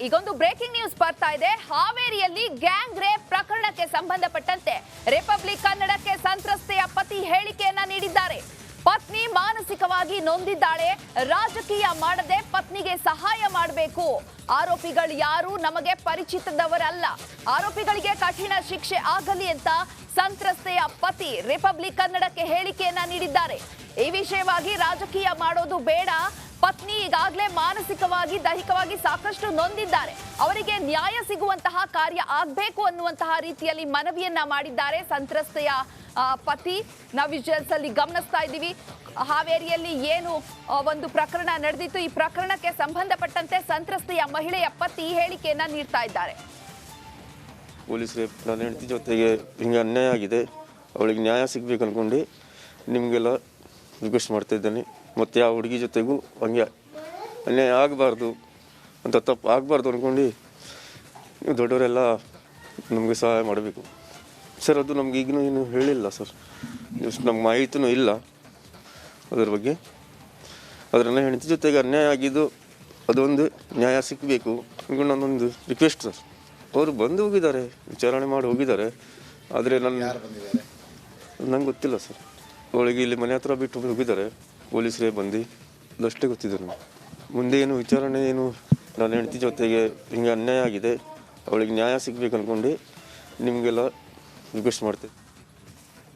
ಈಗೊಂದು breaking news ಬರ್ತಾ ಇದೆ. ಹಾವೇರಿಯಲ್ಲಿ ಗ್ಯಾಂಗ್ ರೇಪ್ ಪ್ರಕರಣಕ್ಕೆ ಸಂಬಂಧಪಟ್ಟಂತೆ ರಿಪಬ್ಲಿಕ್ ಕನ್ನಡಕ್ಕೆ ಸಂತ್ರಸ್ತೆಯ ಪತಿ ಹೇಳಿಕೆಯನ್ನ ನೀಡಿದ್ದಾರೆ. ಪತ್ನಿ ಮಾನಸಿಕವಾಗಿ ನೊಂದಿದ್ದಾಳೆ, ರಾಜಕೀಯ ಮಾಡದೆ ಪತ್ನಿಗೆ ಸಹಾಯ ಮಾಡಬೇಕು. ಆರೋಪಿಗಳು ಯಾರು ನಮಗೆ ಪರಿಚಿತದವರಲ್ಲ, ಆರೋಪಿಗಳಿಗೆ ಕಠಿಣ ಶಿಕ್ಷೆ ಆಗಲಿ ಅಂತ ಸಂತ್ರಸ್ತೆಯ ಪತಿ ರಿಪಬ್ಲಿಕ್ ಕನ್ನಡಕ್ಕೆ ಹೇಳಿಕೆಯನ್ನ ನೀಡಿದ್ದಾರೆ. ಈ ವಿಷಯವಾಗಿ ರಾಜಕೀಯ ಮಾಡೋದು ಬೇಡ, ಪತ್ನಿ ಈಗಾಗಲೇ ಮಾನಸಿಕವಾಗಿ ದೈಹಿಕವಾಗಿ ಸಾಕಷ್ಟು ನೊಂದಿದ್ದಾರೆ, ಅವರಿಗೆ ನ್ಯಾಯ ಸಿಗುವಂತಹ ಕಾರ್ಯ ಆಗಬೇಕು ಅನ್ನುವಂತಹ ರೀತಿಯಲ್ಲಿ ಮನವಿಯನ್ನ ಮಾಡಿದ್ದಾರೆ ಸಂತ್ರಸ್ತೆಯ ಪತಿ. ನಾವು ವಿಜುವಲ್ಸ್ ಅಲ್ಲಿ ಗಮನಿಸ್ತಾ ಇದ್ದೀವಿ. ಹಾವೇರಿಯಲ್ಲಿ ಏನು ಒಂದು ಪ್ರಕರಣ ನಡೆದಿತ್ತು, ಈ ಪ್ರಕರಣಕ್ಕೆ ಸಂಬಂಧಪಟ್ಟಂತೆ ಸಂತ್ರಸ್ತೆಯ ಮಹಿಳೆಯ ಪತಿ ಹೇಳಿಕೆಯನ್ನ ನೀಡ್ತಾ ಇದ್ದಾರೆ. ಪೊಲೀಸರೇ, ನನ್ನ ಹೆಂಡತಿ ಜೊತೆಗೆ ಹಿಂಗೆ ಅನ್ಯಾಯ ಆಗಿದೆ, ಅವಳಿಗೆ ನ್ಯಾಯ ಸಿಗ್ಬೇಕು ಅಂದ್ಕೊಂಡು ನಿಮಗೆಲ್ಲ ರಿಕ್ವೆಸ್ಟ್ ಮಾಡ್ತಾ ಇದ್ದೇನೆ. ಮತ್ತು ಆ ಹುಡುಗಿ ಜೊತೆಗೂ ಹಂಗೆ ಅನ್ಯಾಯ ಆಗಬಾರ್ದು ಅಂತ, ತಪ್ಪು ಆಗಬಾರ್ದು ಅಂದ್ಕೊಂಡು ನೀವು ದೊಡ್ಡವರೆಲ್ಲ ನಮಗೆ ಸಹಾಯ ಮಾಡಬೇಕು ಸರ್. ಅದು ನಮ್ಗೆ ಈಗಿನೂ ಏನು ಹೇಳಿಲ್ಲ ಸರ್, ಜಸ್ಟ್ ನಮ್ಗೆ ಮಾಹಿತಿನೂ ಇಲ್ಲ ಅದರ ಬಗ್ಗೆ. ಆದರೆ ನನ್ನ ಹೆಂಡತಿ ಜೊತೆಗೆ ಅನ್ಯಾಯ ಆಗಿದ್ದು ಅದೊಂದು ನ್ಯಾಯ ಸಿಗಬೇಕು ಅಂದ್ಕೊಂಡು ನನ್ನೊಂದು ರಿಕ್ವೆಸ್ಟ್ ಸರ್. ಅವರು ಬಂದು ಹೋಗಿದ್ದಾರೆ, ವಿಚಾರಣೆ ಮಾಡಿ ಹೋಗಿದ್ದಾರೆ, ಆದರೆ ನಂಗೆ ಗೊತ್ತಿಲ್ಲ ಸರ್. ಅವಳಿಗೆ ಇಲ್ಲಿ ಮನೆ ಹತ್ರ ಬಿಟ್ಟು ಹೋಗಿದ್ದಾರೆ, ಪೊಲೀಸರೇ ಬಂದು ಅದಷ್ಟೇ ಗೊತ್ತಿದೆ ನನಗೆ. ಮುಂದೆ ಏನು ವಿಚಾರಣೆ ಏನು, ನನ್ನ ಹೆಂಡತಿ ಜೊತೆಗೆ ಹಿಂಗೆ ಅನ್ಯಾಯ ಆಗಿದೆ, ಅವಳಿಗೆ ನ್ಯಾಯ ಸಿಗಬೇಕು ಅಂದ್ಕೊಂಡು ನಿಮಗೆಲ್ಲ ರಿಕ್ವೆಸ್ಟ್ ಮಾಡ್ತೇವೆ.